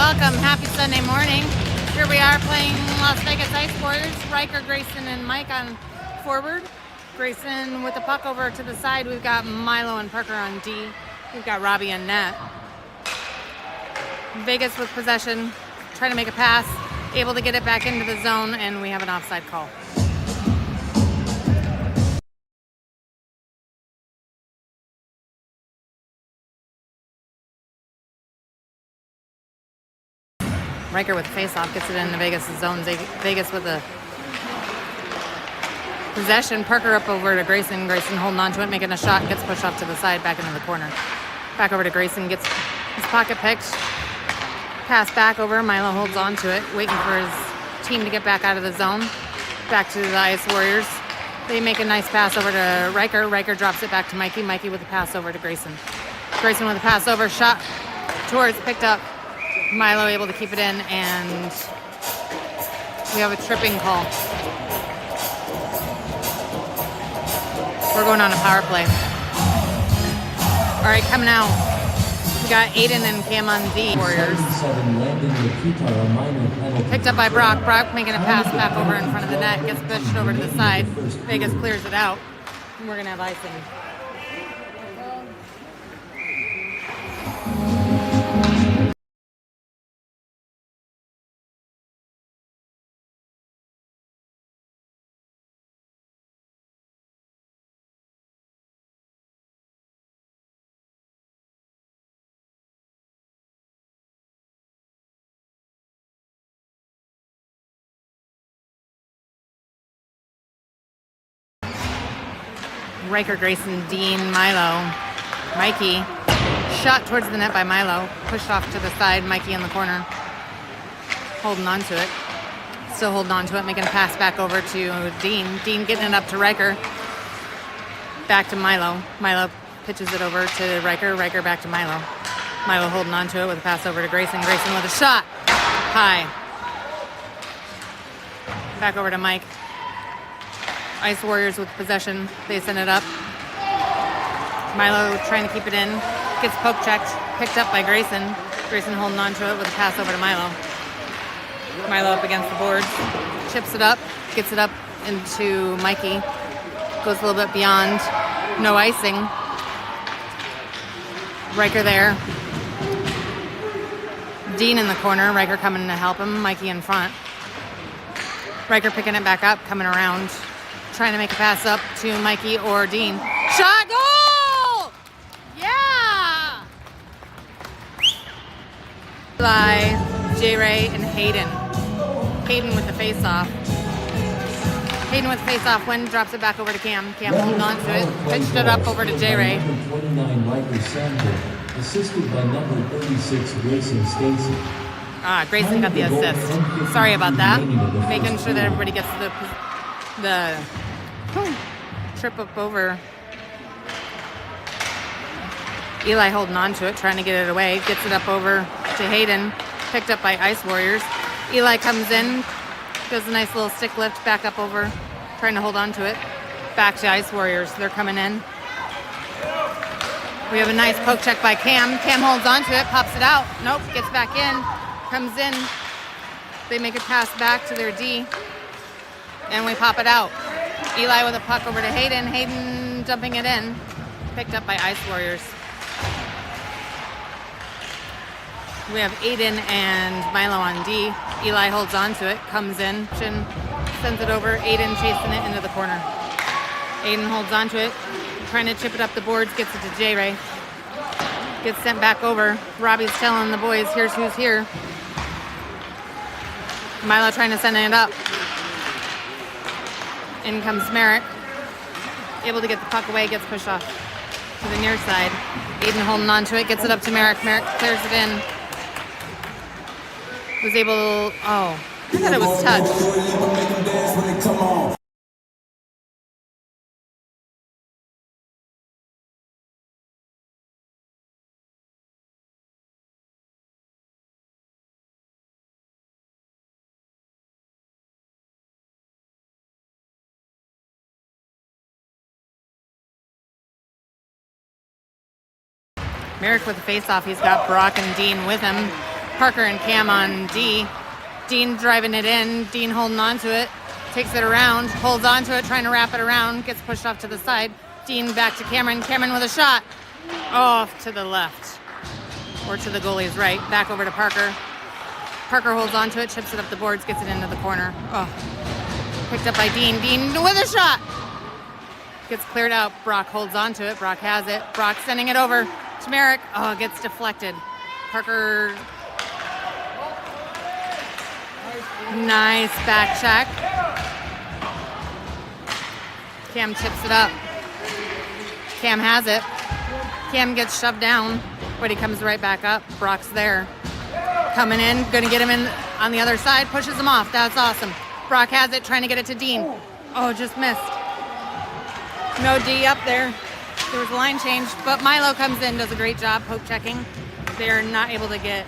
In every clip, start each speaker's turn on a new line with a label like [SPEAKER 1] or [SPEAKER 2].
[SPEAKER 1] Welcome. Happy Sunday morning. Here we are playing Las Vegas Ice Warriors. Riker, Grayson, and Mike on forward. Grayson with the puck over to the side. We've got Milo and Parker on D. We've got Robbie and net. Vegas with possession, trying to make a pass, able to get it back into the zone, and we have an offside call. Riker with face-off gets it into Vegas' zone. Vegas with a possession. Parker up over to Grayson. Grayson holding on to it, making a shot, gets pushed off to the side, back into the corner. Back over to Grayson, gets his pocket picked. Pass back over. Milo holds on to it, waiting for his team to get back out of the zone. Back to the Ice Warriors. They make a nice pass over to Riker. Riker drops it back to Mikey. Mikey with a pass over to Grayson. Grayson with a pass over, shot towards, picked up. Milo able to keep it in, and we have a tripping call. We're going on a power play. All right, coming out. We got Aiden and Cam on D. Warriors. Picked up by Brock. Brock making a pass back over in front of the net. Gets pushed over to the side. Vegas clears it out. And we're going to have icing. Riker, Grayson, Dean, Milo, Mikey. Shot towards the net by Milo. Pushed off to the side. Mikey in the corner. Holding on to it. Still holding on to it. Making a pass back over to Dean. Dean getting it up to Riker. Back to Milo. Milo pitches it over to Riker. Riker back to Milo. Milo holding on to it with a pass over to Grayson. Grayson with a shot. High. Back over to Mike. Ice Warriors with possession. They send it up. Milo trying to keep it in. Gets poke checked. Picked up by Grayson. Grayson holding on to it with a pass over to Milo. Milo up against the boards. Chips it up. Gets it up into Mikey. Goes a little bit beyond. No icing. Riker there. Dean in the corner. Riker coming to help him. Mikey in front. Riker picking it back up. Coming around. Trying to make a pass up to Mikey or Dean. Shot, goal! Yeah! Eli, J-Ray, and Hayden. Hayden with the face-off. Hayden with the face-off. Wynn drops it back over to Cam. Cam holding on to it. Pitched it up over to J-Ray.
[SPEAKER 2] 29 Riker Sander, assisted by number 36 Grayson Stacy.
[SPEAKER 1] Grayson got the assist. Sorry about that. Making sure that everybody gets the trip up over. Eli holding on to it, trying to get it away. Gets it up over to Hayden. Picked up by Ice Warriors. Eli comes in, does a nice little stick lift back up over, trying to hold on to it. Back to Ice Warriors. They're coming in. We have a nice poke check by Cam. Cam holds on to it, pops it out. Nope, gets back in, comes in. They make a pass back to their D, and we pop it out. Eli with a puck over to Hayden. Hayden dumping it in. Picked up by Ice Warriors. We have Aiden and Milo on D. Eli holds on to it, comes in, sends it over. Aiden chasing it into the corner. Aiden holds on to it, trying to chip it up the boards, gets it to J-Ray. Gets sent back over. Robbie's telling the boys, here's who's here. Milo trying to send it up. In comes Merrick. Able to get the puck away, gets pushed off to the near side. Aiden holding on to it, gets it up to Merrick. Merrick clears it in. Was able, I thought it was touched. Merrick with the face-off. He's got Brock and Dean with him. Parker and Cam on D. Dean driving it in. Dean holding on to it. Takes it around. Holds on to it, trying to wrap it around. Gets pushed off to the side. Dean back to Cameron. Cameron with a shot. Off to the left. Or to the goalie's right. Back over to Parker. Parker holds on to it, chips it up the boards, gets it into the corner. Oh. Picked up by Dean. Dean with a shot. Gets cleared out. Brock holds on to it. Brock has it. Brock sending it over to Merrick. Oh, gets deflected. Parker. Nice back check. Cam chips it up. Cam has it. Cam gets shoved down, but he comes right back up. Brock's there. Coming in, gonna get him in on the other side, pushes him off. That's awesome. Brock has it, trying to get it to Dean. Oh, just missed. No D up there. There was a line change, but Milo comes in, does a great job poke checking. They're not able to get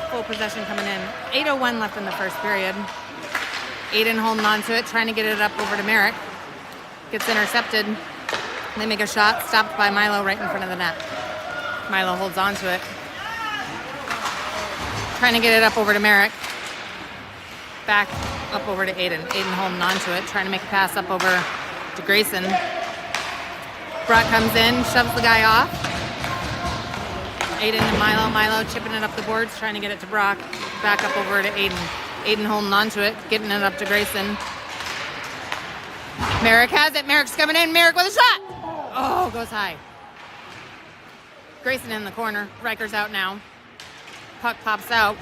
[SPEAKER 1] full possession coming in. 8:01 left in the first period. Aiden holding on to it, trying to get it up over to Merrick. Gets intercepted. They make a shot, stopped by Milo right in front of the net. Milo holds on to it. Trying to get it up over to Merrick. Back up over to Aiden. Aiden holding on to it, trying to make a pass up over to Grayson. Brock comes in, shoves the guy off. Aiden and Milo chipping it up the boards, trying to get it to Brock. Back up over to Aiden. Aiden holding on to it, getting it up to Grayson. Merrick has it. Merrick's coming in. Merrick with a shot. Oh, goes high. Grayson in the corner. Riker's out now. Puck pops out.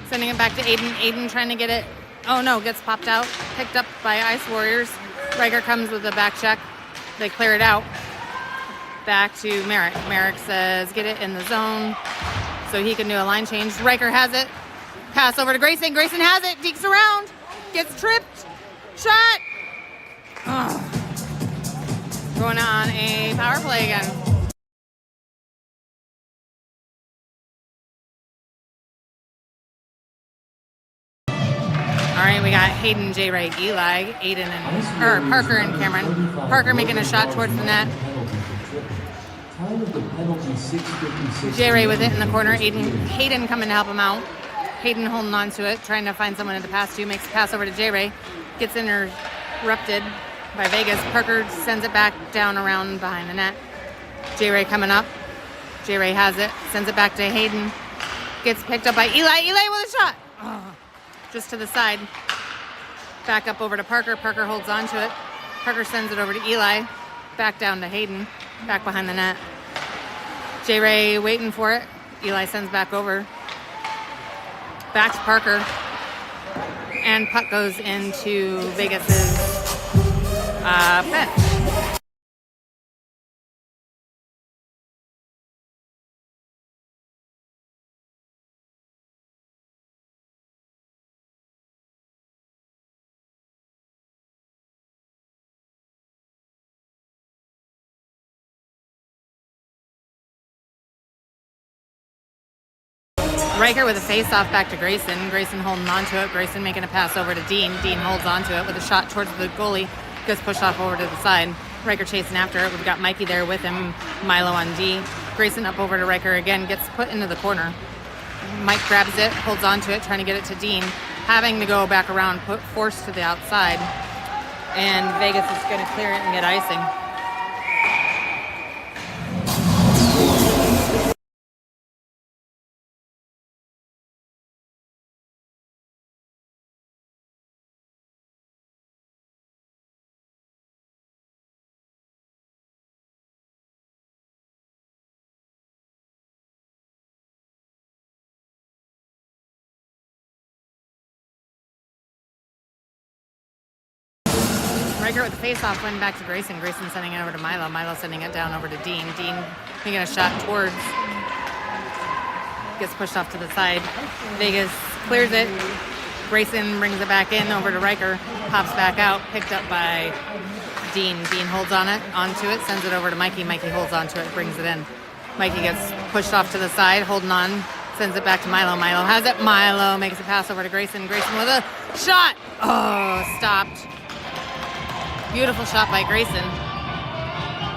[SPEAKER 1] Sending it back to Aiden. Aiden trying to get it. Oh no, gets popped out. Picked up by Ice Warriors. Riker comes with a back check. They clear it out. Back to Merrick. Merrick says, get it in the zone so he can do a line change. Riker has it. Pass over to Grayson. Grayson has it. Deeks around. Gets tripped. Shot. Oh. Going on a power play again. All right, we got Hayden, J. Ray, Eli, Aiden, and Parker and Cameron. Parker making a shot towards the net. J. Ray with it in the corner. Hayden coming to help him out. Hayden holding on to it, trying to find someone to pass to. Makes a pass over to J. Ray. Gets interrupted by Vegas. Parker sends it back down around behind the net. J. Ray coming up. J. Ray has it. Sends it back to Hayden. Gets picked up by Eli. Eli with a shot. Oh. Just to the side. Back up over to Parker. Parker holds on to it. Parker sends it over to Eli. Back down to Hayden. Back behind the net. J. Ray waiting for it. Eli sends back over. Back to Parker. And puck goes into Vegas's pit. Riker with a face-off back to Grayson. Grayson holding on to it. Grayson making a pass over to Dean. Dean holds on to it with a shot towards the goalie. Gets pushed off over to the side. Riker chasing after it. We've got Mikey there with him. Milo on D. Grayson up over to Riker again. Gets put into the corner. Mike grabs it, holds on to it, trying to get it to Dean. Having to go back around, forced to the outside. And Vegas is going to clear it and get icing. Riker with the face-off went back to Grayson. Grayson sending it over to Milo. Milo sending it down over to Dean. Dean making a shot towards. Gets pushed off to the side. Vegas clears it. Grayson brings it back in over to Riker. Pops back out. Picked up by Dean. Dean holds onto it. Sends it over to Mikey. Mikey holds onto it. Brings it in. Mikey gets pushed off to the side. Holding on. Sends it back to Milo. Milo has it. Milo makes a pass over to Grayson. Grayson with a shot. Oh, stopped. Beautiful shot by Grayson.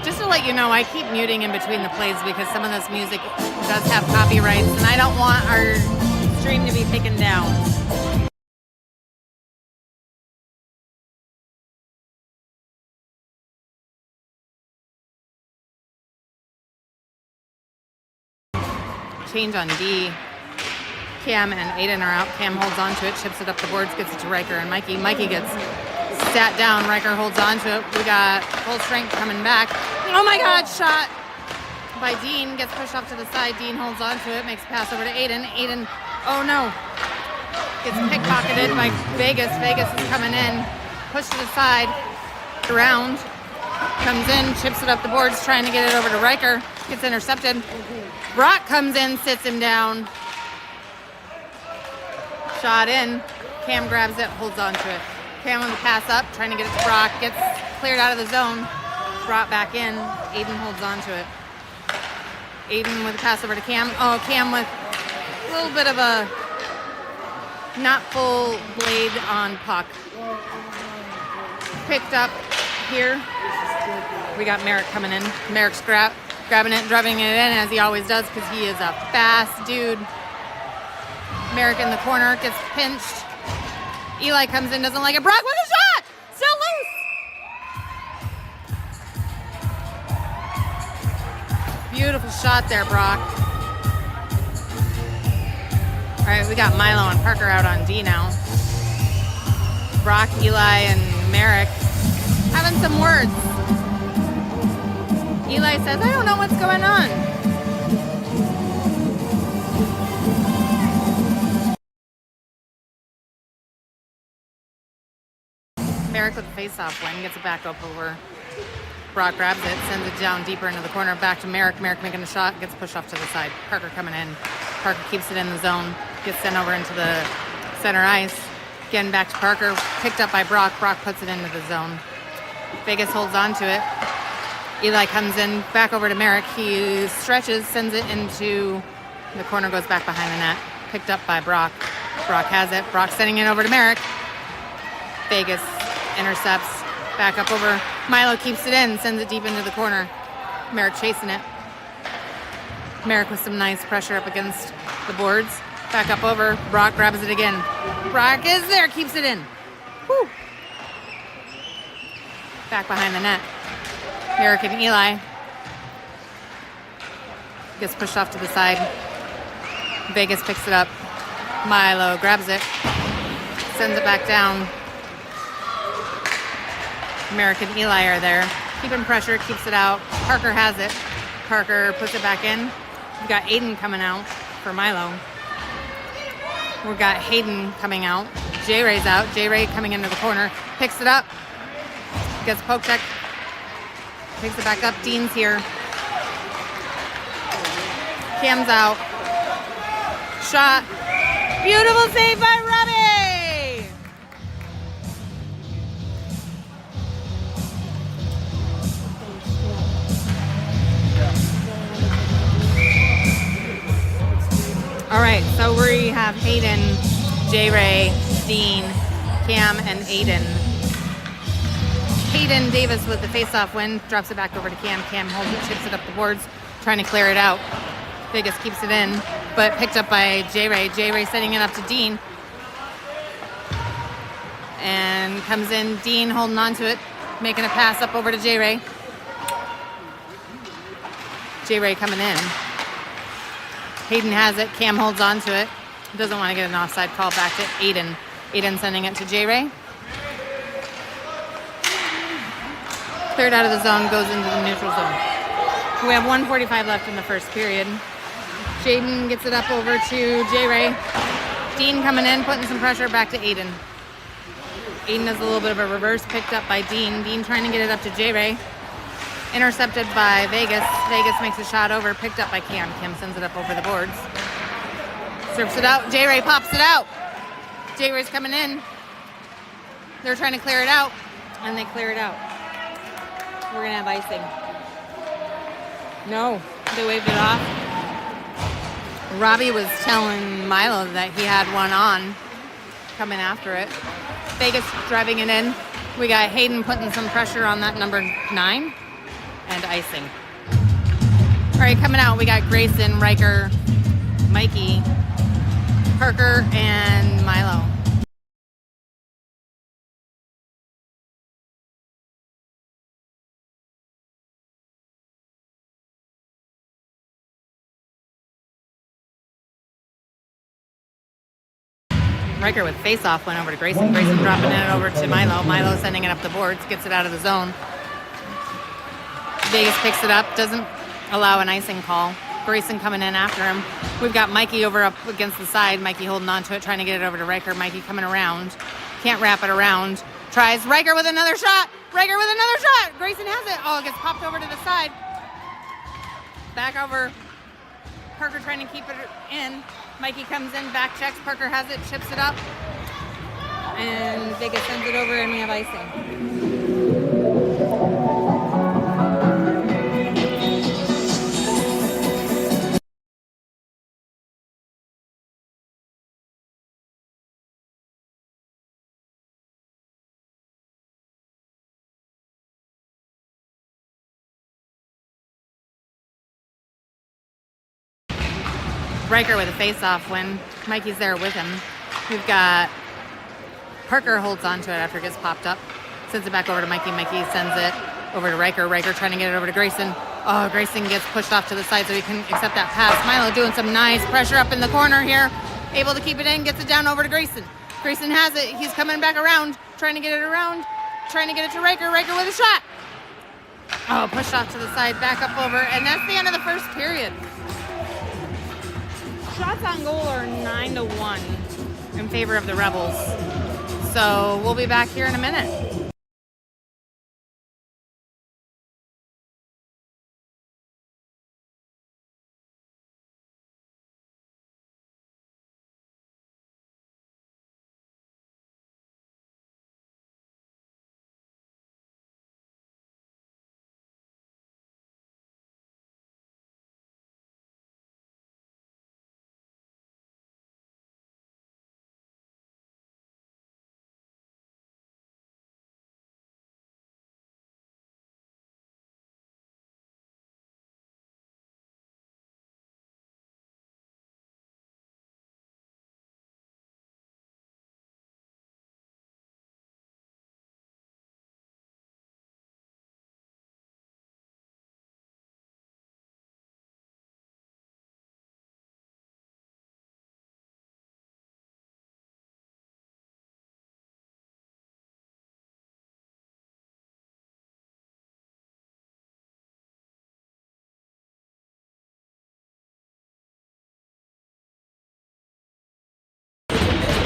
[SPEAKER 1] Just to let you know, I keep muting in between the plays because some of this music does have copyrights, and I don't want our stream to be taken down. Change on D. Cam and Aiden are out. Cam holds on to it, chips it up the boards, gets it to Riker and Mikey. Mikey gets sat down. Riker holds on to it. We got full strength coming back. Oh my God, shot by Dean. Gets pushed off to the side. Dean holds on to it, makes a pass over to Aiden. Aiden, oh no. Gets pickpocketed by Vegas. Vegas is coming in. Pushed to the side. Around. Comes in, chips it up the boards, trying to get it over to Riker. Gets intercepted. Brock comes in, sits him down. Shot in. Cam grabs it, holds on to it. Cam with the pass up, trying to get it to Brock. Gets cleared out of the zone. Brought back in. Aiden holds on to it. Aiden with the pass over to Cam. Oh, Cam with a little bit of a not full blade on puck. Picked up here. We got Merrick coming in. Merrick's grabbing it, driving it in as he always does because he is a fast dude. Merrick in the corner, gets pinched. Eli comes in, doesn't like it. Brock with a shot! Still loose! Beautiful shot there, Brock. All right, we got Milo and Parker out on D now. Brock, Eli, and Merrick having some words. Eli says, I don't know what's going on. Merrick with the face-off win, gets it back up over. Brock grabs it, sends it down deeper into the corner, back to Merrick. Merrick making a shot, gets pushed off to the side. Parker coming in. Parker keeps it in the zone, gets sent over into the center ice. Again, back to Parker, picked up by Brock. Brock puts it into the zone. Vegas holds on to it. Eli comes in, back over to Merrick. He stretches, sends it into the corner, goes back behind the net. Picked up by Brock. Brock has it. Brock sending it over to Merrick. Vegas intercepts, back up over. Milo keeps it in, sends it deep into the corner. Merrick chasing it. Merrick with some nice pressure up against the boards. Back up over. Brock grabs it again. Brock is there, keeps it in. Whew. Back behind the net. Merrick and Eli. Gets pushed off to the side. Vegas picks it up. Milo grabs it. Sends it back down. Merrick and Eli are there. Keeping pressure, keeps it out. Parker has it. Parker puts it back in. We've got Aiden coming out for Milo. We've got Hayden coming out. J-Ray's out. J-Ray coming into the corner. Picks it up. Gets poke check. Picks it back up. Dean's here. Cam's out. Shot. Beautiful save by Robbie! All right, so we have Hayden, J-Ray, Dean, Cam, and Aiden. Hayden Davis with the face-off win, drops it back over to Cam. Cam holds it, chips it up the boards, trying to clear it out. Vegas keeps it in, but picked up by J-Ray. J-Ray setting it up to Dean. And comes in, Dean holding on to it, making a pass up over to J-Ray. J-Ray coming in. Hayden has it. Cam holds on to it. Doesn't want to get an offside call, back to Aiden. Aiden sending it to J-Ray. Cleared out of the zone, goes into the neutral zone. We have 1:45 left in the first period. Jaden gets it up over to J-Ray. Dean coming in, putting some pressure back to Aiden. Aiden does a little bit of a reverse, picked up by Dean. Dean trying to get it up to J-Ray. Intercepted by Vegas. Vegas makes a shot over, picked up by Cam. Cam sends it up over the boards. Serves it out. J-Ray pops it out. J-Ray's coming in. They're trying to clear it out, and they clear it out. We're going to have icing. No, they waved it off. Robbie was telling Milo that he had one on, coming after it. Vegas driving it in. We got Hayden putting some pressure on that number 9. And icing. All right, coming out, we got Grayson, Riker, Mikey, Parker and Milo. Riker with face-off went over to Grayson. Grayson dropping it over to Milo. Milo sending it up the boards, gets it out of the zone. Vegas picks it up, doesn't allow an icing call. Grayson coming in after him. We've got Mikey over up against the side. Mikey holding on to it, trying to get it over to Riker. Mikey coming around. Can't wrap it around. Tries Riker with another shot. Riker with another shot. Grayson has it. Oh, it gets popped over to the side. Back over. Parker trying to keep it in. Mikey comes in, back checks. Parker has it, chips it up. And Vegas sends it over, and we have icing. Riker with a face-off win. Mikey's there with him. We've got Parker holds on to it after it gets popped up. Sends it back over to Mikey. Mikey sends it over to Riker. Riker trying to get it over to Grayson. Oh, Grayson gets pushed off to the side so he can accept that pass. Milo doing some nice pressure up in the corner here. Able to keep it in, gets it down over to Grayson. Grayson has it. He's coming back around, trying to get it around, trying to get it to Riker. Riker with a shot. Oh, pushed off to the side, back up over. And that's the end of the first period. Shots on goal are 9-1 in favor of the Rebels. So we'll be back here in a minute.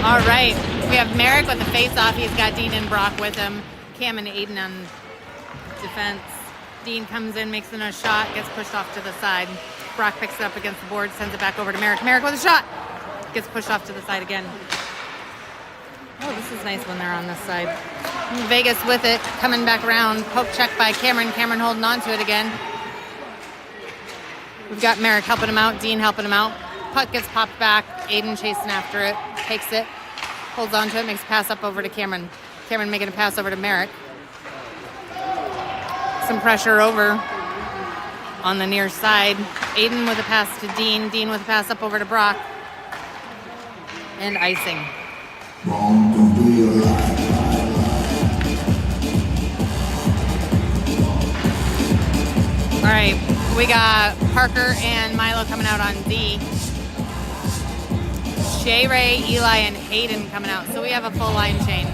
[SPEAKER 1] All right, we have Merrick with the face-off. He's got Dean and Brock with him. Cam and Aiden on defense. Dean comes in, makes another shot, gets pushed off to the side. Brock picks it up against the board, sends it back over to Merrick. Merrick with a shot, gets pushed off to the side again. Oh, this is nice when they're on this side. Vegas with it, coming back around. Poke check by Cameron. Cameron holding on to it again. We've got Merrick helping him out, Dean helping him out. Puck gets popped back. Aiden chasing after it, takes it, holds on to it, makes a pass up over to Cameron. Cameron making a pass over to Merrick. Some pressure over on the near side. Aiden with a pass to Dean. Dean with a pass up over to Brock. And icing. All right, we got Parker and Milo coming out on D. J. Ray, Eli, and Hayden coming out. So we have a full line change.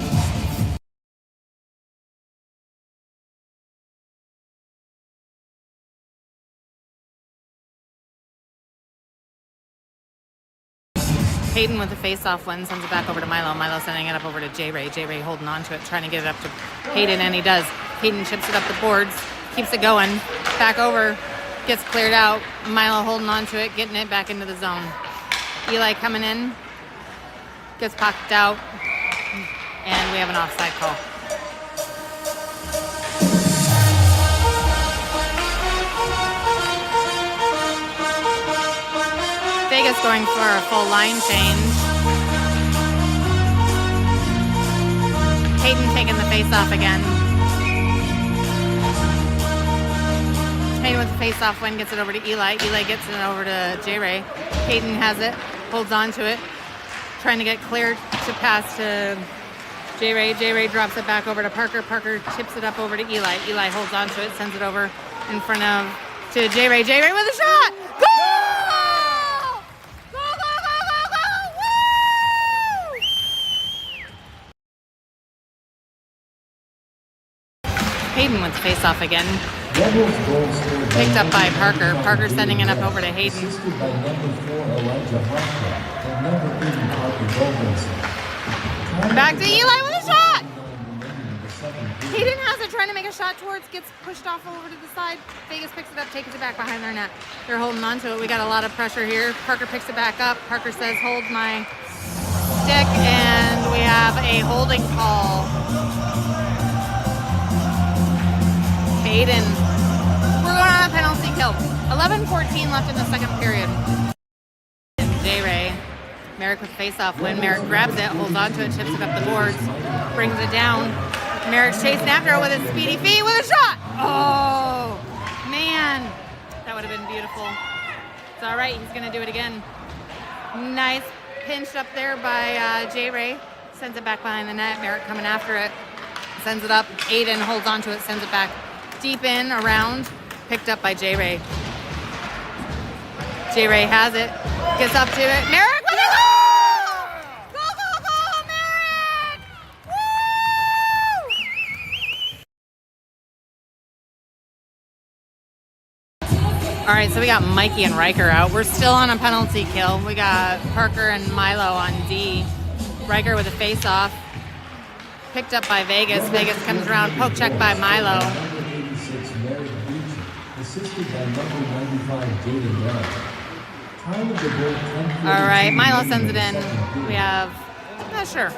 [SPEAKER 1] Hayden with the face-off one sends it back over to Milo. Milo sending it up over to J. Ray. J. Ray holding on to it, trying to get it up to Hayden, and he does. Hayden chips it up the boards, keeps it going. Back over, gets cleared out. Milo holding on to it, getting it back into the zone. Eli coming in, gets popped out, and we have an offside call. Vegas going for a full line change. Hayden taking the face off again. Hayden with the face off win, gets it over to Eli. Eli gets it over to J. Ray. Hayden has it, holds on to it, trying to get cleared to pass to J Ray. J Ray drops it back over to Parker. Parker chips it up over to Eli. Eli holds on to it, sends it over in front of to J Ray. J Ray with a shot. Goal! Go, go, go, go, go! Woo! Hayden wins face-off again.
[SPEAKER 2] Rebels goal scored
[SPEAKER 1] Picked up by
[SPEAKER 2] number
[SPEAKER 1] Parker.
[SPEAKER 2] 25
[SPEAKER 1] Parker sending it up
[SPEAKER 2] Jaden
[SPEAKER 1] over to Hayden.
[SPEAKER 2] Assisted by number 4 Elijah Hartman and number 8 Parker Goldenson.
[SPEAKER 1] Back to Eli with a shot. Hayden has it, trying to make a shot towards, gets pushed off over to the side. Vegas picks it up, takes it back behind their net. They're holding on to it. We got a lot of pressure here. Parker picks it back up. Parker says, hold my stick, and we have a holding call. Hayden. We're going on a penalty kill. 11:14 left in the second period. J-Ray. Merrick with face-off win. Merrick grabs it, holds on to it, chips it up the boards, brings it down. Merrick's chasing after it with his speedy feet with a shot. Oh, man. That would have been beautiful. It's all right. He's going to do it again. Nice pinched up there by J-Ray. Sends it back behind the net. Merrick coming after it. Sends it up. Aiden holds on to it, sends it back deep in, around. Picked up by J-Ray. J-Ray has it. Gets up to it. Merrick with a goal! Go, go, go, Merrick! Woo! All right, so we got Mikey and Riker out. We're still on a penalty kill. We got Parker and Milo on D. Riker with a face-off. Picked up by Vegas. Vegas comes around. Poke check by Milo.
[SPEAKER 2] Number 86 Merrick Beecham, assisted by number 95 Jaden Bell. Time of the goal, 10:42.
[SPEAKER 1] All right, Milo sends it in. We have, not sure.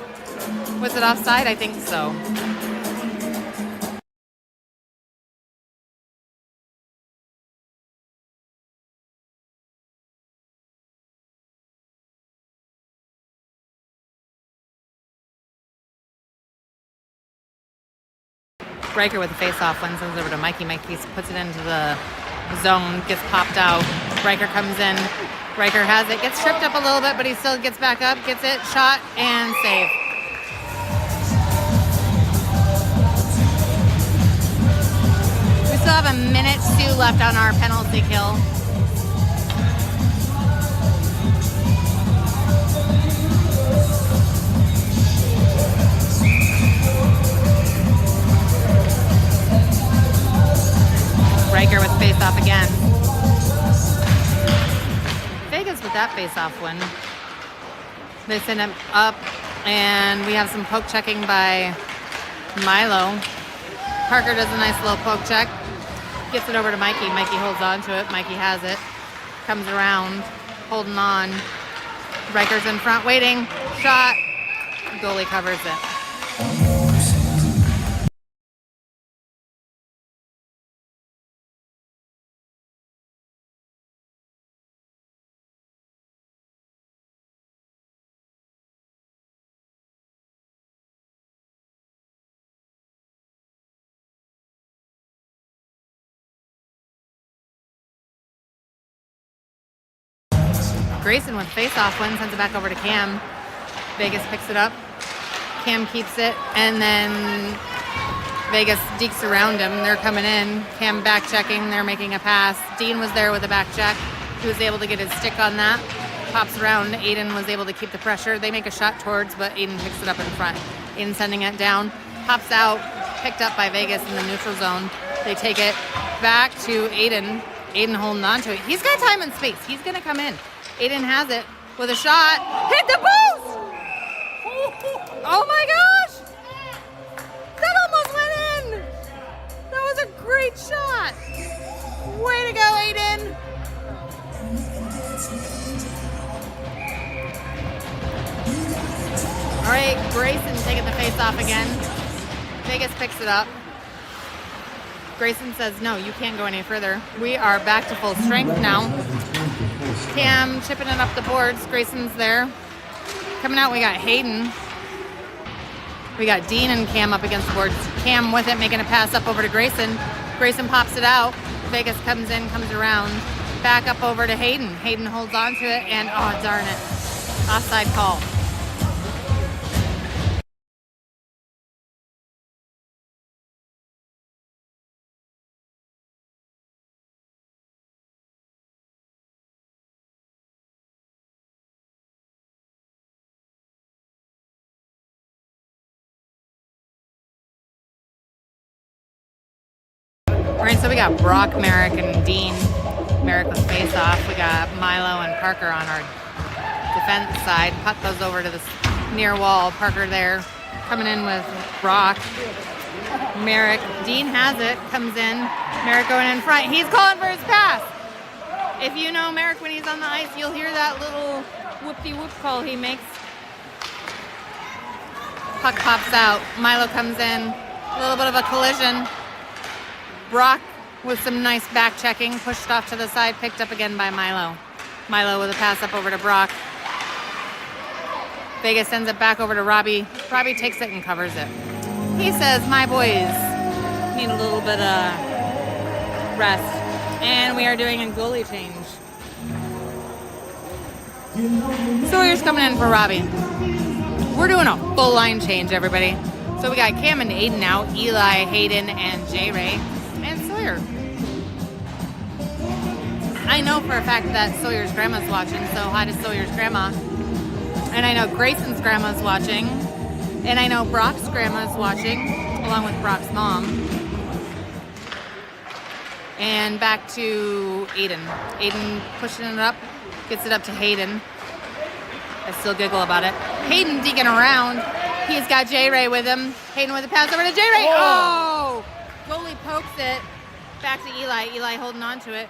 [SPEAKER 1] Was it offside? I think so. Riker with the face-off one sends it over to Mikey. Mikey puts it into the zone, gets popped out. Riker comes in. Riker has it, gets tripped up a little bit, but he still gets back up, gets it, shot, and save. We still have a minute 2 left on our penalty kill. Riker with face-off again. Vegas with that face-off win. They send him up, and we have some poke checking by Milo. Parker does a nice little poke check. Gets it over to Mikey. Mikey holds on to it. Mikey has it. Comes around, holding on. Riker's in front, waiting. Shot. Goalie covers it. Grayson with face-off win, sends it back over to Cam. Vegas picks it up. Cam keeps it, and then Vegas dekes around him. They're coming in. Cam back checking. They're making a pass. Dean was there with a back check. He was able to get his stick on that. Pops around. Aiden was able to keep the pressure. They make a shot towards, but Aiden picks it up in front. Aiden sending it down. Pops out. Picked up by Vegas in the neutral zone. They take it back to Aiden. Aiden holding on to it. He's got time and space. He's going to come in. Aiden has it with a shot. Hit the post! Oh my gosh! That almost went in! That was a great shot! Way to go, Aiden! All right, Grayson taking the face off again. Vegas picks it up. Grayson says, no, you can't go any further. We are back to full strength now. Cam chipping it up the boards. Grayson's there. Coming out, we got Hayden. We got Dean and Cam up against the boards. Cam with it, making a pass up over to Grayson. Grayson pops it out. Vegas comes in, comes around. Back up over to Hayden. Hayden holds on to it, and oh, darn it. Offside call. All right, so we got Brock, Merrick, and Dean. Merrick with face off. We got Milo and Parker on our defense side. Puck goes over to the near wall. Parker there coming in with Brock. Merrick. Dean has it. Comes in. Merrick going in front. He's calling for his pass. If you know Merrick when he's on the ice, you'll hear that little whoop-de-whoop call he makes. Puck pops out. Milo comes in. A little bit of a collision. Brock with some nice back checking, pushed off to the side, picked up again by Milo. Milo with a pass up over to Brock. Vegas sends it back over to Robbie. Robbie takes it and covers it. He says, my boys need a little bit of rest. And we are doing a goalie change. Sawyer's coming in for Robbie. We're doing a full line change, everybody. So we got Cam and Aiden out, Eli, Hayden, and J-Ray, and Sawyer. I know for a fact that Sawyer's grandma's watching, so hi to Sawyer's grandma. And I know Grayson's grandma's watching. And I know Brock's grandma's watching, along with Brock's mom. And back to Aiden. Aiden pushing it up, gets it up to Hayden. I still giggle about it. Hayden digging around. He's got J-Ray with him. Hayden with a pass over to J-Ray. Oh! Goalie pokes it. Back to Eli. Eli holding on to it.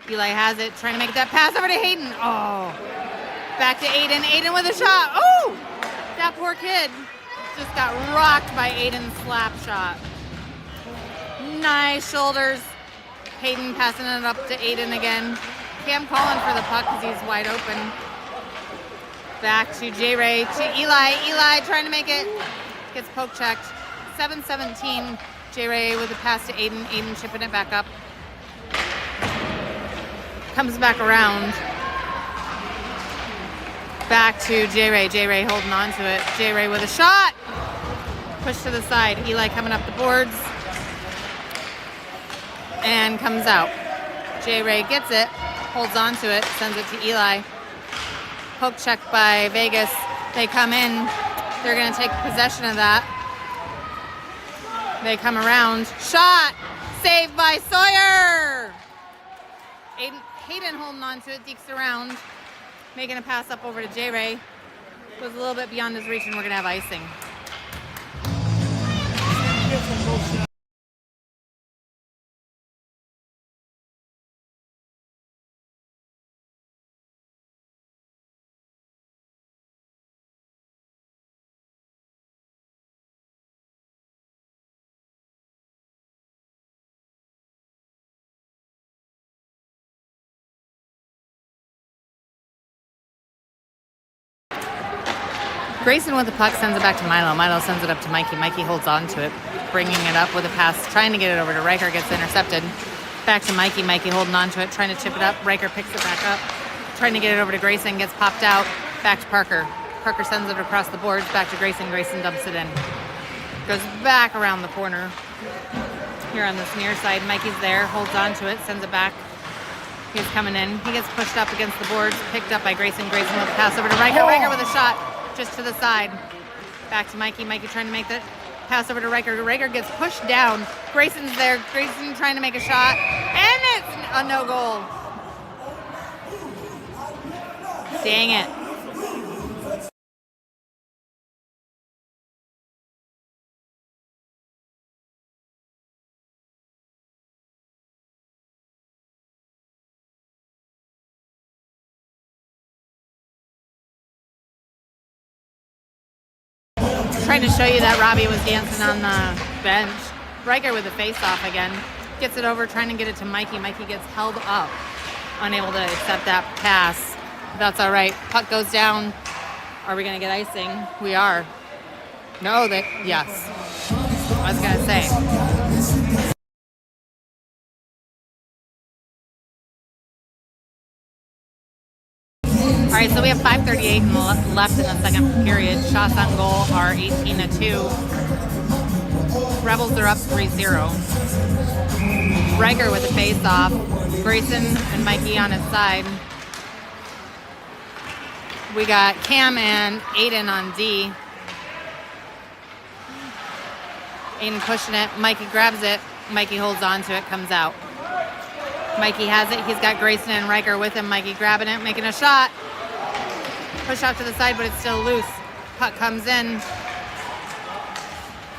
[SPEAKER 1] Eli has it, trying to make that pass over to Hayden. Oh! Back to Aiden. Aiden with a shot. Oh! That poor kid just got rocked by Aiden's slap shot. Nice shoulders. Hayden passing it up to Aiden again. Cam calling for the puck because he's wide open. Back to J-Ray, to Eli. Eli trying to make it. Gets poke checked. 7-17. J-Ray with a pass to Aiden. Aiden chipping it back up. Comes back around. Back to J-Ray. J-Ray holding on to it. J-Ray with a shot. Push to the side. Eli coming up the boards. And comes out. J-Ray gets it. Holds on to it. Sends it to Eli. Poke check by Vegas. They come in. They're going to take possession of that. They come around. Shot! Saved by Sawyer! Hayden holding on to it. Dekes around. Making a pass up over to J-Ray. Was a little bit beyond his reach, and we're going to have icing. Grayson with the puck sends it back to Milo. Milo sends it up to Mikey. Mikey holds on to it, bringing it up with a pass, trying to get it over to Riker, gets intercepted. Back to Mikey. Mikey holding on to it, trying to chip it up. Riker picks it back up, trying to get it over to Grayson, gets popped out. Back to Parker. Parker sends it across the boards, back to Grayson. Grayson dumps it in. Goes back around the corner. Here on this near side, Mikey's there, holds on to it, sends it back. He's coming in. He gets pushed up against the boards, picked up by Grayson. Grayson with a pass over to Riker. Riker with a shot. Just to the side. Back to Mikey. Mikey trying to make the pass over to Riker. Riker gets pushed down. Grayson's there. Grayson trying to make a shot. And it's a no goal. Dang it. Trying to show you that Robbie was dancing on the bench. Riker with the face-off again. Gets it over, trying to get it to Mikey. Mikey gets held up, unable to accept that pass. That's all right. Puck goes down. Are we going to get icing? We are. No, yes. I was going to say. All right, so we have 5:38 left in the second period. Shots on goal are 18-2. Rebels are up 3-0. Riker with a face-off. Grayson and Mikey on his side. We got Cam and Aiden on D. Aiden pushing it. Mikey grabs it. Mikey holds on to it, comes out. Mikey has it. He's got Grayson and Riker with him. Mikey grabbing it, making a shot. Push out to the side, but it's still loose. Puck comes in.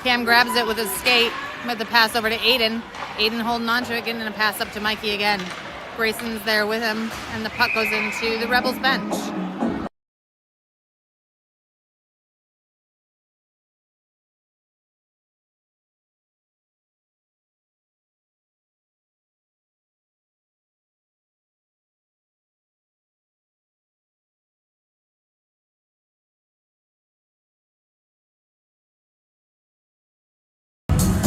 [SPEAKER 1] Cam grabs it with his skate, with the pass over to Aiden. Aiden holding on to it, getting a pass up to Mikey again. Grayson's there with him, and the puck goes into the Rebels bench.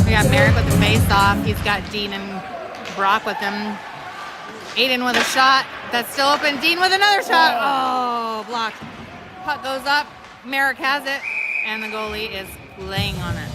[SPEAKER 1] We got Merrick with the face-off. He's got Dean and Brock with him. Aiden with a shot. That's still open. Dean with another shot. Oh, blocked. Puck goes up. Merrick has it. And the goalie is laying on it.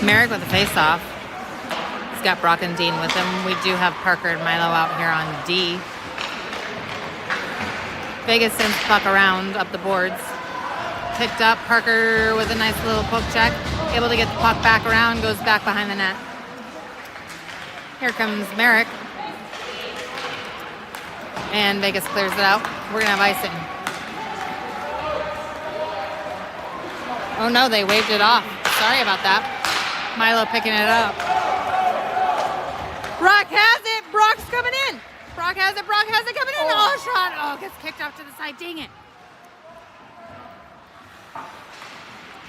[SPEAKER 1] Merrick with a face-off. He's got Brock and Dean with him. We do have Parker and Milo out here on D. Vegas sends puck around up the boards. Picked up. Parker with a nice little poke check. Able to get the puck back around. Goes back behind the net. Here comes Merrick. And Vegas clears it out. We're going to have icing. Oh no, they waved it off. Sorry about that. Milo picking it up. Brock has it. Brock's coming in. Brock has it. Brock has it coming in. Oh, shot. Oh, gets kicked off to the side. Dang it.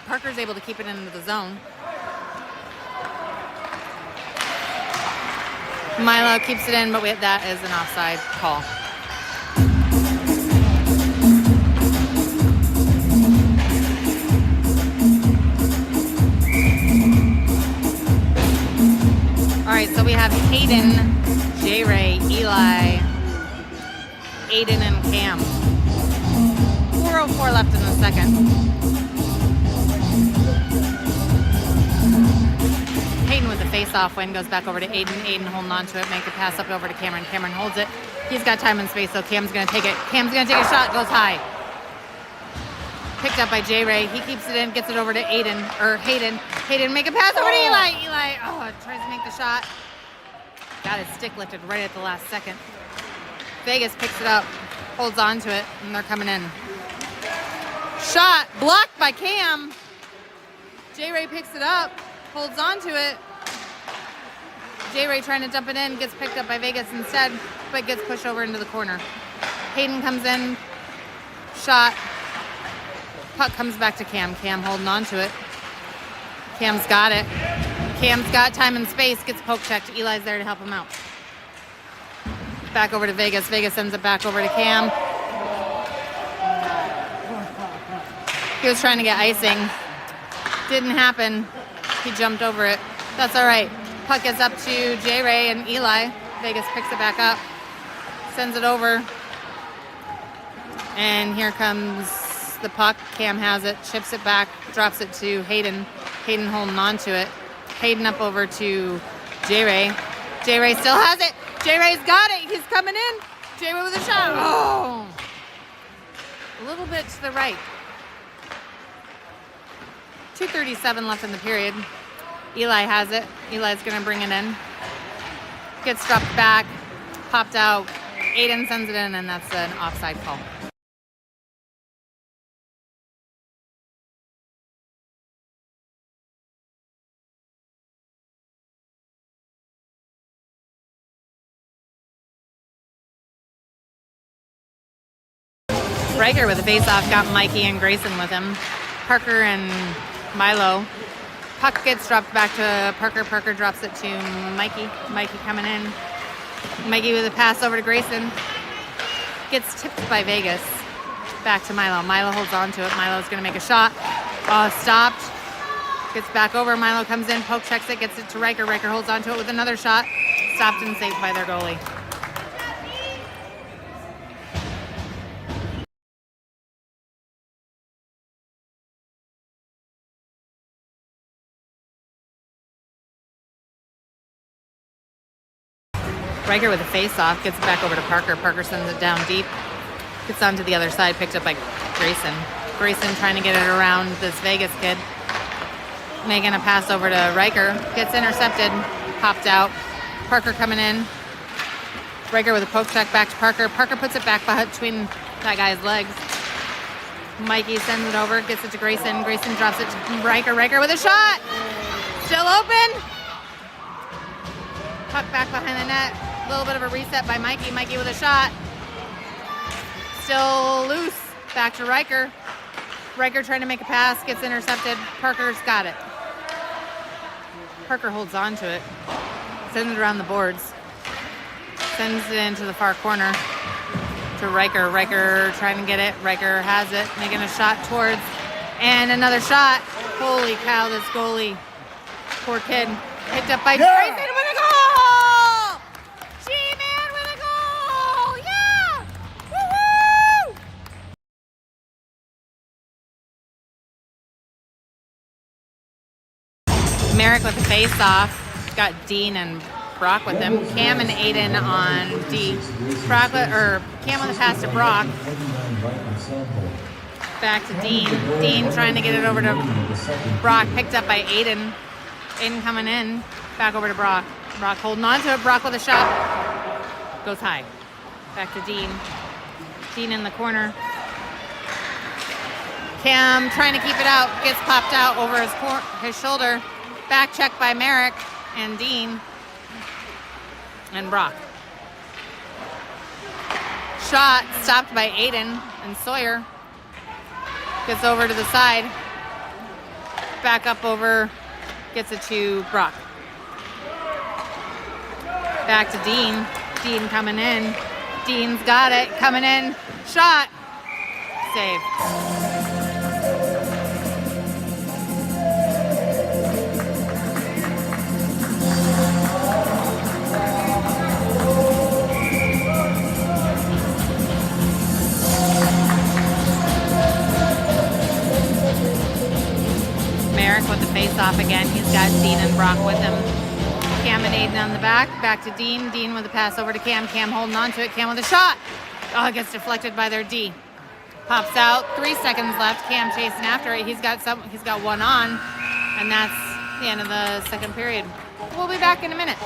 [SPEAKER 1] Parker's able to keep it into the zone. Milo keeps it in, but that is an offside call. All right, so we have Hayden, J-Ray, Eli, Aiden, and Cam. 4:04 left in the second. Hayden with the face-off win goes back over to Aiden. Aiden holding on to it, make the pass up over to Cameron. Cameron holds it. He's got time and space, so Cam's going to take it. Cam's going to take a shot, goes high. Picked up by J-Ray. He keeps it in, gets it over to Hayden. Hayden make a pass over to Eli. Eli, tries to make the shot. Got his stick lifted right at the last second. Vegas picks it up, holds on to it, and they're coming in. Shot blocked by Cam. J-Ray picks it up, holds on to it. J-Ray trying to dump it in, gets picked up by Vegas instead, but gets pushed over into the corner. Hayden comes in, shot. Puck comes back to Cam. Cam holding on to it. Cam's got it. Cam's got time and space, gets poke checked. Eli's there to help him out. Back over to Vegas. Vegas sends it back over to Cam. He was trying to get icing. Didn't happen. He jumped over it. That's all right. Puck gets up to J-Ray and Eli. Vegas picks it back up. Sends it over. And here comes the puck. Cam has it, chips it back, drops it to Hayden. Hayden holding on to it. Hayden up over to J-Ray. J-Ray still has it. J-Ray's got it. He's coming in. J-Ray with a shot. Oh! A little bit to the right. 2:37 left in the period. Eli has it. Eli's going to bring it in. Gets dropped back, popped out. Aiden sends it in, and that's an offside call. Riker with a face-off got Mikey and Grayson with him. Parker and Milo. Puck gets dropped back to Parker. Parker drops it to Mikey. Mikey coming in. Mikey with a pass over to Grayson. Gets tipped by Vegas. Back to Milo. Milo holds on to it. Milo's going to make a shot. Stopped. Gets back over. Milo comes in, poke checks it, gets it to Riker. Riker holds onto it with another shot. Stopped and saved by their goalie. Riker with a face-off, gets it back over to Parker. Parker sends it down deep. Gets onto the other side, picked up by Grayson. Grayson trying to get it around this Vegas kid. Making a pass over to Riker. Gets intercepted, popped out. Parker coming in. Riker with a poke check back to Parker. Parker puts it back between that guy's legs. Mikey sends it over, gets it to Grayson. Grayson drops it to Riker. Riker with a shot. Still open. Puck back behind the net. A little bit of a reset by Mikey. Mikey with a shot. Still loose. Back to Riker. Riker trying to make a pass. Gets intercepted. Parker's got it. Parker holds on to it. Sends it around the boards. Sends it into the far corner to Riker. Riker trying to get it. Riker has it. Making a shot towards. And another shot. Holy cow, this goalie. Poor kid. Picked up by Grayson with a goal! G-Man with a goal! Yeah! Woo-hoo! Merrick with the face-off. Got Dean and Brock with him. Cam and Aiden on D. Cam on the pass to Brock. Back to Dean. Dean trying to get it over to Brock. Picked up by Aiden. Aiden coming in. Back over to Brock. Brock holding on to it. Brock with a shot. Goes high. Back to Dean. Dean in the corner. Cam trying to keep it out. Gets popped out over his shoulder. Back check by Merrick and Dean. And Brock. Shot stopped by Aiden and Sawyer. Gets over to the side. Back up over. Gets it to Brock. Back to Dean. Dean coming in. Dean's got it. Coming in. Shot. Save. Merrick with the face-off again. He's got Dean and Brock with him. Cam and Aiden on the back to Dean. Dean with a pass over to Cam. Cam holding on to it. Cam with a shot. Oh, it gets deflected by their D. Pops out. 3 seconds left. Cam chasing after it. He's got one on, and that's the end of the second period. We'll be back in a minute.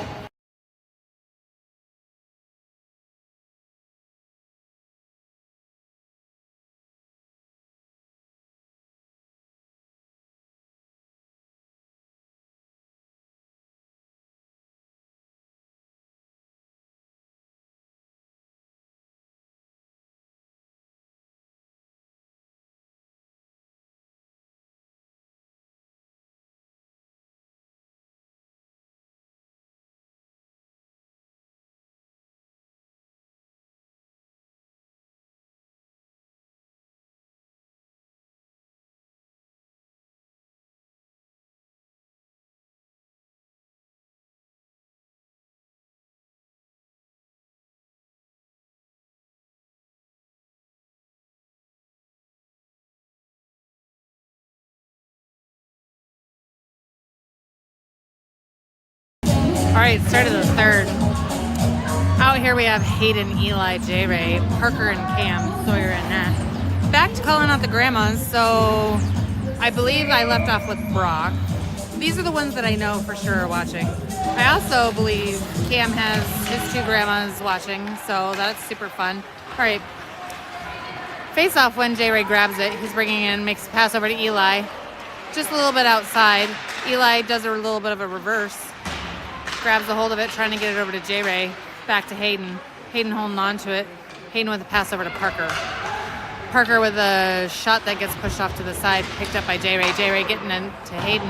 [SPEAKER 1] All right, start of the third. Out here we have Hayden, Eli, J-Ray, Parker and Cam, Sawyer and Nat. Back to calling out the grandmas, so I believe I left off with Brock. These are the ones that I know for sure are watching. I also believe Cam has his 2 grandmas watching, so that's super fun. All right, face off when J-Ray grabs it. He's bringing in, makes a pass over to Eli. Just a little bit outside. Eli does a little bit of a reverse. Grabs a hold of it, trying to get it over to J-Ray. Back to Hayden. Hayden holding on to it. Hayden with a pass over to Parker. Parker with a shot that gets pushed off to the side, picked up by J-Ray. J-Ray getting into Hayden.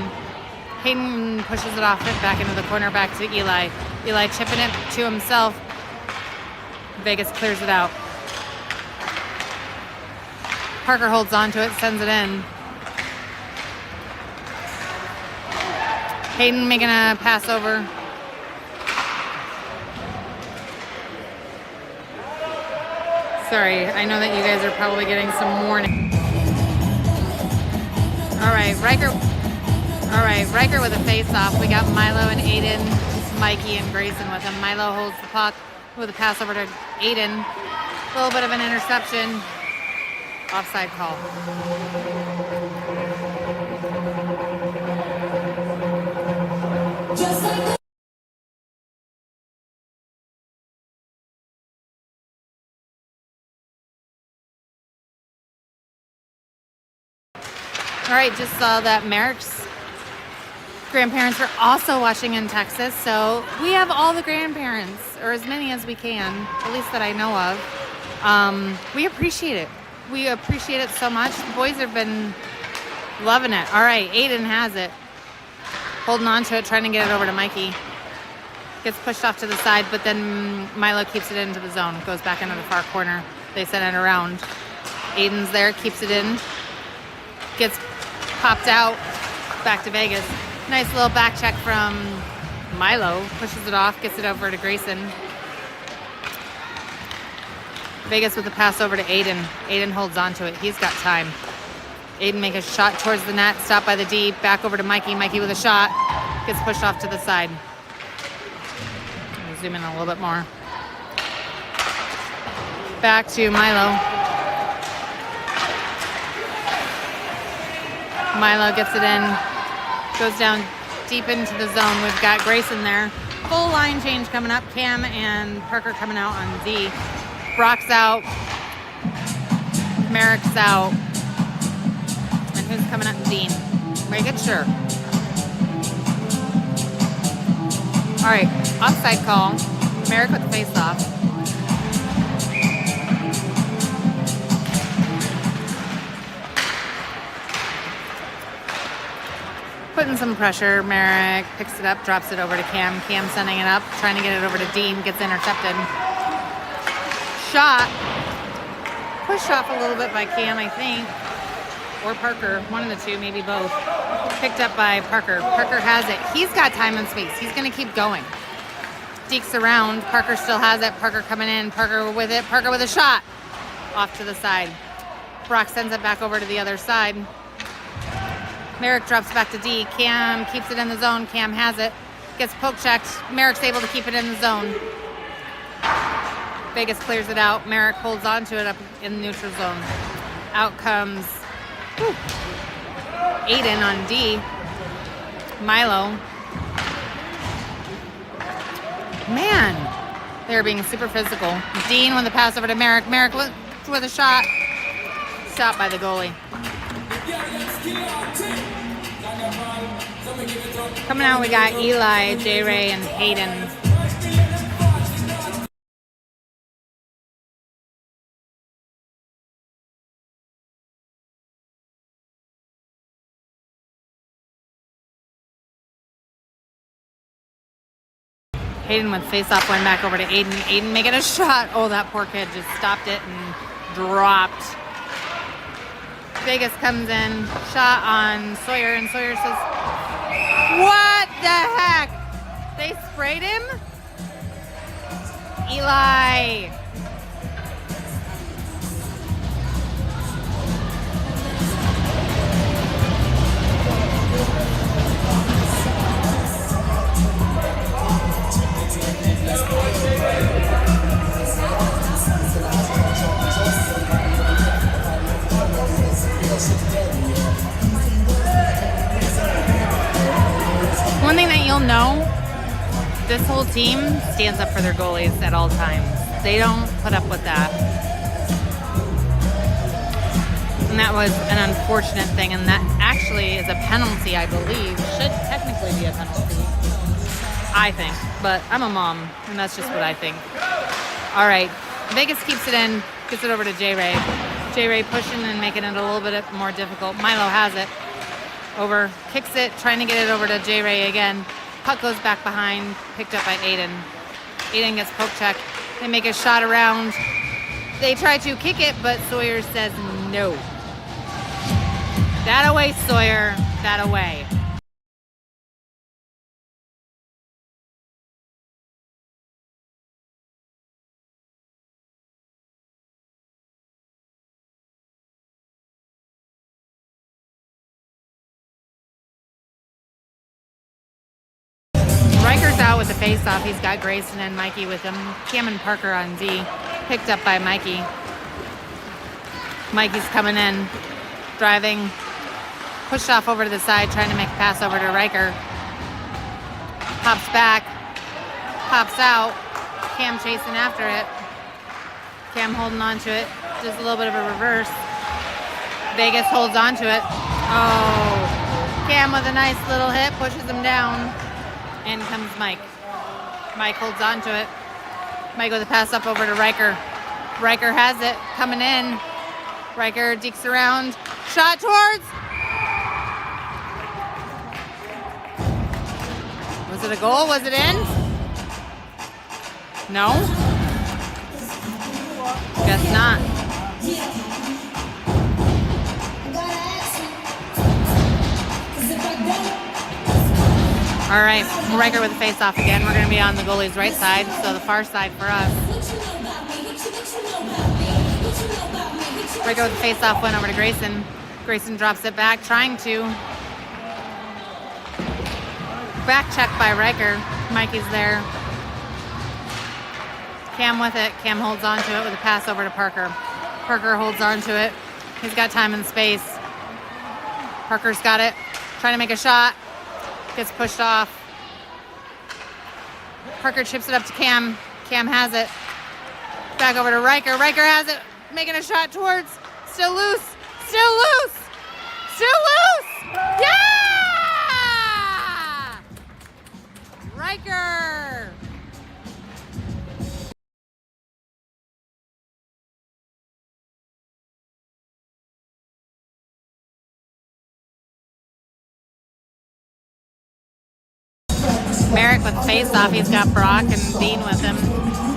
[SPEAKER 1] Hayden pushes it off, back into the corner, back to Eli. Eli chipping it to himself. Vegas clears it out. Parker holds on to it, sends it in. Hayden making a pass over. Sorry, I know that you guys are probably getting some warning. All right, Riker with a face-off. We got Milo and Aiden, Mikey and Grayson with him. Milo holds the puck with a pass over to Aiden. A little bit of an interception. Offside call. All right, just saw that Merrick's grandparents are also watching in Texas, so we have all the grandparents, or as many as we can, at least that I know of. We appreciate it. We appreciate it so much. The boys have been loving it. All right, Aiden has it. Holding on to it, trying to get it over to Mikey. Gets pushed off to the side, but then Milo keeps it into the zone. Goes back into the far corner. They send it around. Aiden's there, keeps it in. Gets popped out, back to Vegas. Nice little back check from Milo. Pushes it off, gets it over to Grayson. Vegas with the pass over to Aiden. Aiden holds on to it. He's got time. Aiden make a shot towards the net, stopped by the D. Back over to Mikey. Mikey with a shot. Gets pushed off to the side. Zoom in a little bit more. Back to Milo. Milo gets it in, goes down deep into the zone. We've got Grayson there. Full line change coming up. Cam and Parker coming out on D. Brock's out. Merrick's out. And who's coming out? Dean. Make it sure. All right, offside call. Merrick with the face-off. Putting some pressure. Merrick picks it up, drops it over to Cam. Cam sending it up, trying to get it over to Dean. Gets intercepted. Shot. Pushed off a little bit by Cam, I think. Or Parker. One of the two, maybe both. Picked up by Parker. Parker has it. He's got time and space. He's going to keep going. Deeks around. Parker still has it. Parker coming in. Parker with it. Parker with a shot. Off to the side. Brock sends it back over to the other side. Merrick drops back to D. Cam keeps it in the zone. Cam has it. Gets poke checked. Merrick's able to keep it in the zone. Vegas clears it out. Merrick holds on to it up in the neutral zone. Out comes Aiden on D. Milo. Man, they're being super physical. Dean with the pass over to Merrick. Merrick with a shot. Stopped by the goalie. Coming out, we got Eli, J-Ray, and Hayden. Hayden with face-off went back over to Aiden. Aiden making a shot. Oh, that poor kid just stopped it and dropped. Vegas comes in, shot on Sawyer, and Sawyer says, "What the heck? They sprayed him?" Eli. One thing that you'll know, this whole team stands up for their goalies at all times. They don't put up with that. And that was an unfortunate thing, and that actually is a penalty, I believe. Should technically be a penalty, I think. But I'm a mom, and that's just what I think. All right, Vegas keeps it in, gets it over to J-Ray. J-Ray pushing and making it a little bit more difficult. Milo has it. Over, kicks it, trying to get it over to J-Ray again. Puck goes back behind, picked up by Aiden. Aiden gets poke check. They make a shot around. They try to kick it, but Sawyer says no. That away, Sawyer. That away. Riker's out with the face-off. He's got Grayson and Mikey with him. Cam and Parker on D. Picked up by Mikey. Mikey's coming in, driving, pushed off over to the side, trying to make a pass over to Riker. Pops back, pops out. Cam chasing after it. Cam holding on to it. Just a little bit of a reverse. Vegas holds on to it. Oh, Cam with a nice little hit, pushes him down. In comes Mike. Mike holds on to it. Mike with a pass up over to Riker. Riker has it, coming in. Riker dekes around. Shot towards. Was it a goal? Was it in? No? Guess not. All right, Riker with the face-off again. We're going to be on the goalie's right side, so the far side for us. Riker with the face-off went over to Grayson. Grayson drops it back, trying to. Back check by Riker. Mikey's there. Cam with it. Cam holds on to it with a pass over to Parker. Parker holds on to it. He's got time and space. Parker's got it. Trying to make a shot. Gets pushed off. Parker chips it up to Cam. Cam has it. Back over to Riker. Riker has it. Making a shot towards. Still loose. Still loose. Still loose. Yeah! Riker. Merrick with face-off. He's got Brock and Dean with him.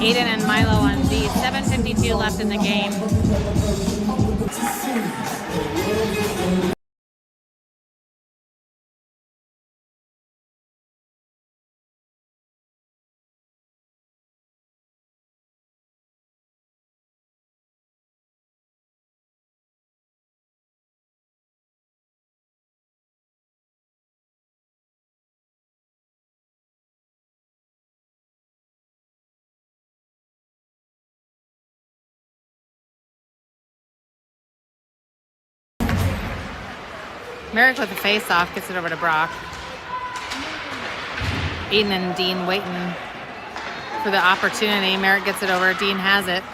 [SPEAKER 1] Aiden and Milo on D. 7:52 left in the game. Merrick with the face-off gets it over to Brock. Aiden and Dean waiting for the opportunity. Merrick gets it over. Dean has it.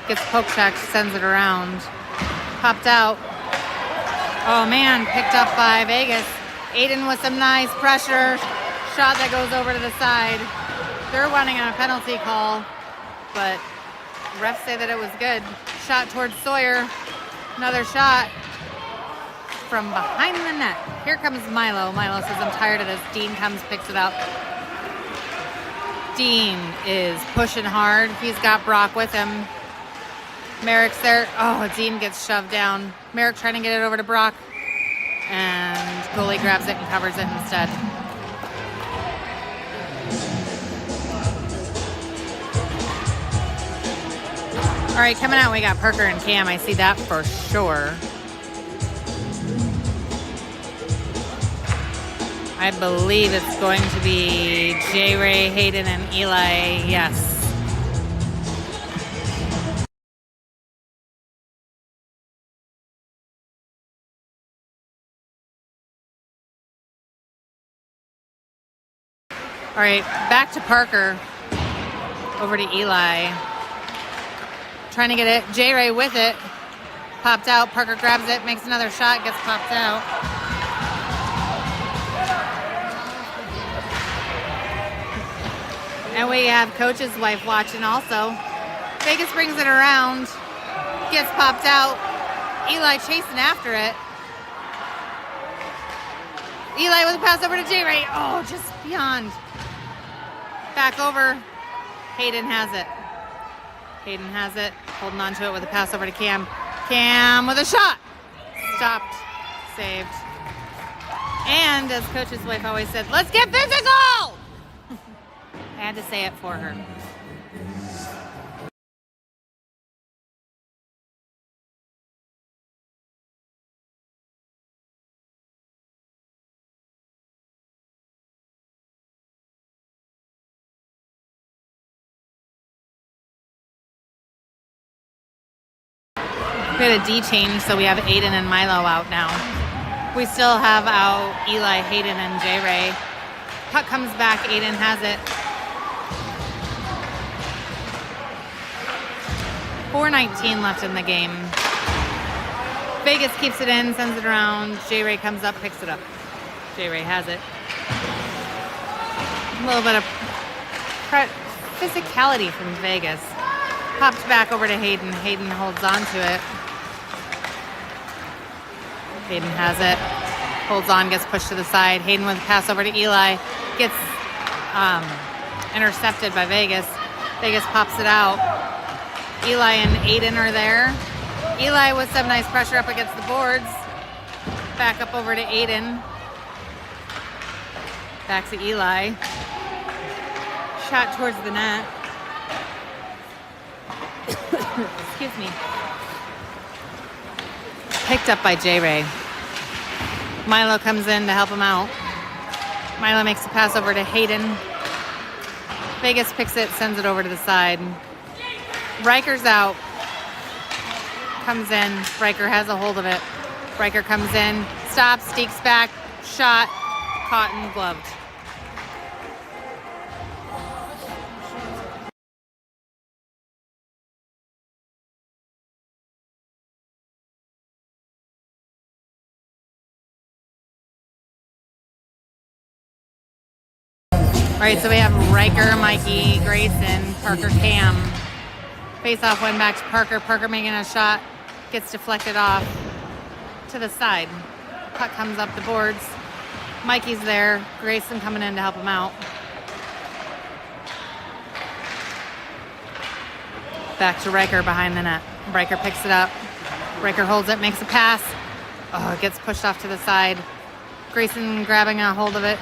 [SPEAKER 1] Gets poke checked, sends it around. Popped out. Oh man, picked up by Vegas. Aiden with some nice pressure. Shot that goes over to the side. They're wanting a penalty call, but refs say that it was good. Shot towards Sawyer. Another shot from behind the net. Here comes Milo. Milo says, I'm tired of this. Dean comes, picks it up. Dean is pushing hard. He's got Brock with him. Merrick's there. Oh, Dean gets shoved down. Merrick trying to get it over to Brock. And goalie grabs it and covers it instead. All right, coming out, we got Parker and Cam. I see that for sure. I believe it's going to be J. Ray, Hayden, and Eli. Yes. All right, back to Parker. Over to Eli. Trying to get it. J. Ray with it. Popped out. Parker grabs it, makes another shot, gets popped out. And we have Coach's wife watching also. Vegas brings it around. Gets popped out. Eli chasing after it. Eli with a pass over to J. Ray. Oh, just beyond. Back over. Hayden has it. Hayden has it. Holding on to it with a pass over to Cam. Cam with a shot. Stopped. Saved. And as Coach's wife always said, let's get physical! I had to say it for her. We had a D change, so we have Aiden and Milo out now. We still have out Eli, Hayden, and J-Ray. Puck comes back, Aiden has it. 4:19 left in the game. Vegas keeps it in, sends it around. J-Ray comes up, picks it up. J-Ray has it. A little bit of physicality from Vegas. Popped back over to Hayden. Hayden holds on to it. Hayden has it. Holds on, gets pushed to the side. Hayden with a pass over to Eli. Gets intercepted by Vegas. Vegas pops it out. Eli and Aiden are there. Eli with some nice pressure up against the boards. Back up over to Aiden. Back to Eli. Shot towards the net. Excuse me. Picked up by J-Ray. Milo comes in to help him out. Milo makes a pass over to Hayden. Vegas picks it, sends it over to the side. Riker's out. Comes in. Riker has a hold of it. Riker comes in, stops, sneaks back, shot, caught and gloved. All right, so we have Riker, Mikey, Grayson, Parker, Cam. Face-off went back to Parker. Parker making a shot, gets deflected off to the side. Puck comes up the boards. Mikey's there. Grayson coming in to help him out. Back to Riker behind the net. Riker picks it up. Riker holds it, makes a pass. Oh, it gets pushed off to the side. Grayson grabbing a hold of it.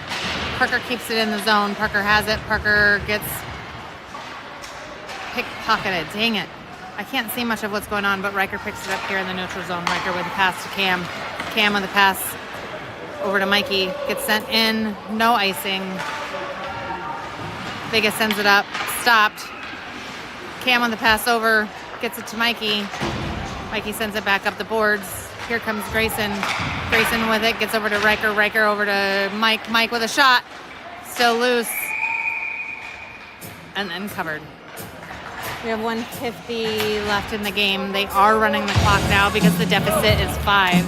[SPEAKER 1] Parker keeps it in the zone. Parker has it. Parker gets pickpocketed. Dang it. I can't see much of what's going on, but Riker picks it up here in the neutral zone. Riker with a pass to Cam. Cam with a pass over to Mikey. Gets sent in. No icing. Vegas sends it up. Stopped. Cam on the pass over. Gets it to Mikey. Mikey sends it back up the boards. Here comes Grayson. Grayson with it. Gets over to Riker. Riker over to Mike. Mike with a shot. Still loose. And then covered. We have 1:50 left in the game. They are running the clock now because the deficit is 5.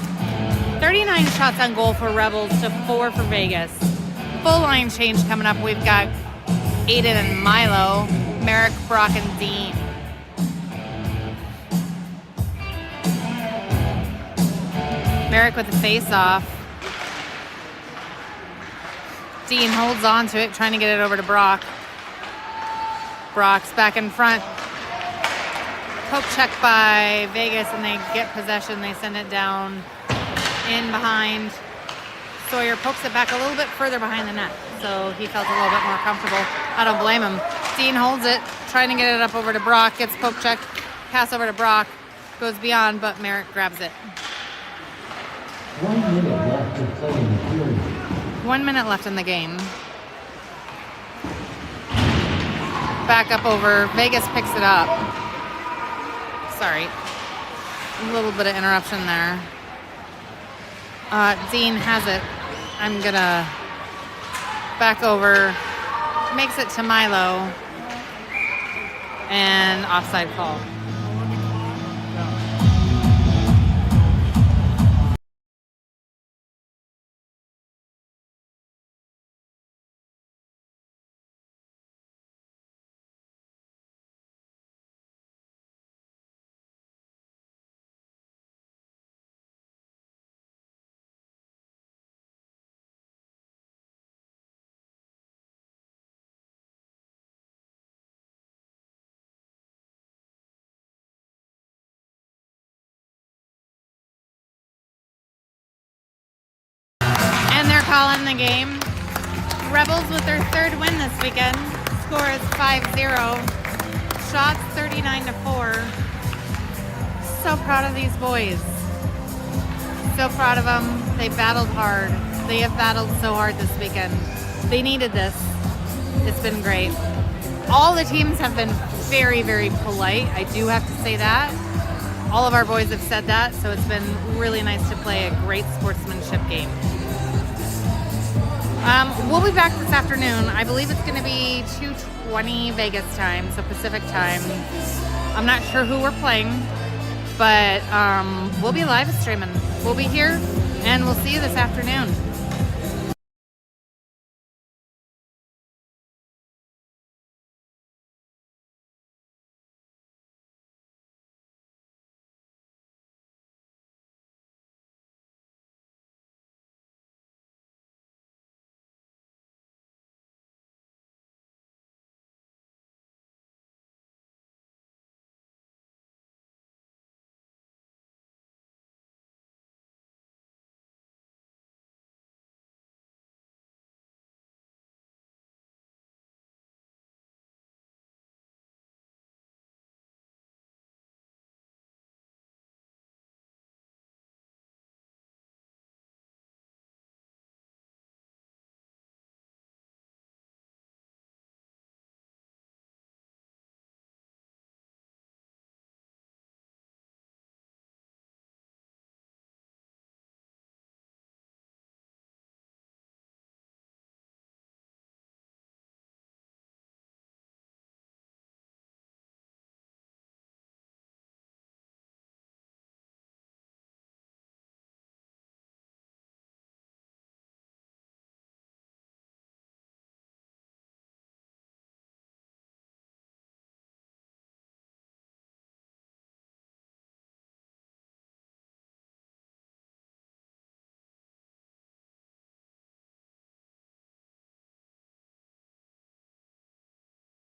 [SPEAKER 1] 39 shots on goal for Rebels to 4 for Vegas. Full line change coming up. We've got Aiden and Milo, Merrick, Brock, and Dean. Merrick with the face-off. Dean holds on to it, trying to get it over to Brock. Brock's back in front. Poke check by Vegas, and they get possession. They send it down in behind. Sawyer pokes it back a little bit further behind the net, so he felt a little bit more comfortable. I don't blame him. Dean holds it, trying to get it up over to Brock. Gets poke check, pass over to Brock. Goes beyond, but Merrick grabs it.
[SPEAKER 2] 1 minute left to play in the period.
[SPEAKER 1] 1 minute left in the game. Back up over. Vegas picks it up. Sorry. A little bit of interruption there. Dean has it. I'm gonna back over. Makes it to Milo. And offside call. Calling the game. Rebels with their third win this weekend. Score is 5-0. Shots 39-4. So proud of these boys. So proud of them. They battled hard. They have battled so hard this weekend. They needed this. It's been great. All the teams have been very, very polite. I do have to say that. All of our boys have said that, so it's been really nice to play a great sportsmanship game. We'll be back this afternoon. I believe it's going to be 2:20 Vegas time, so Pacific time. I'm not sure who we're playing, but we'll be live streaming. We'll be here, and we'll see you this afternoon.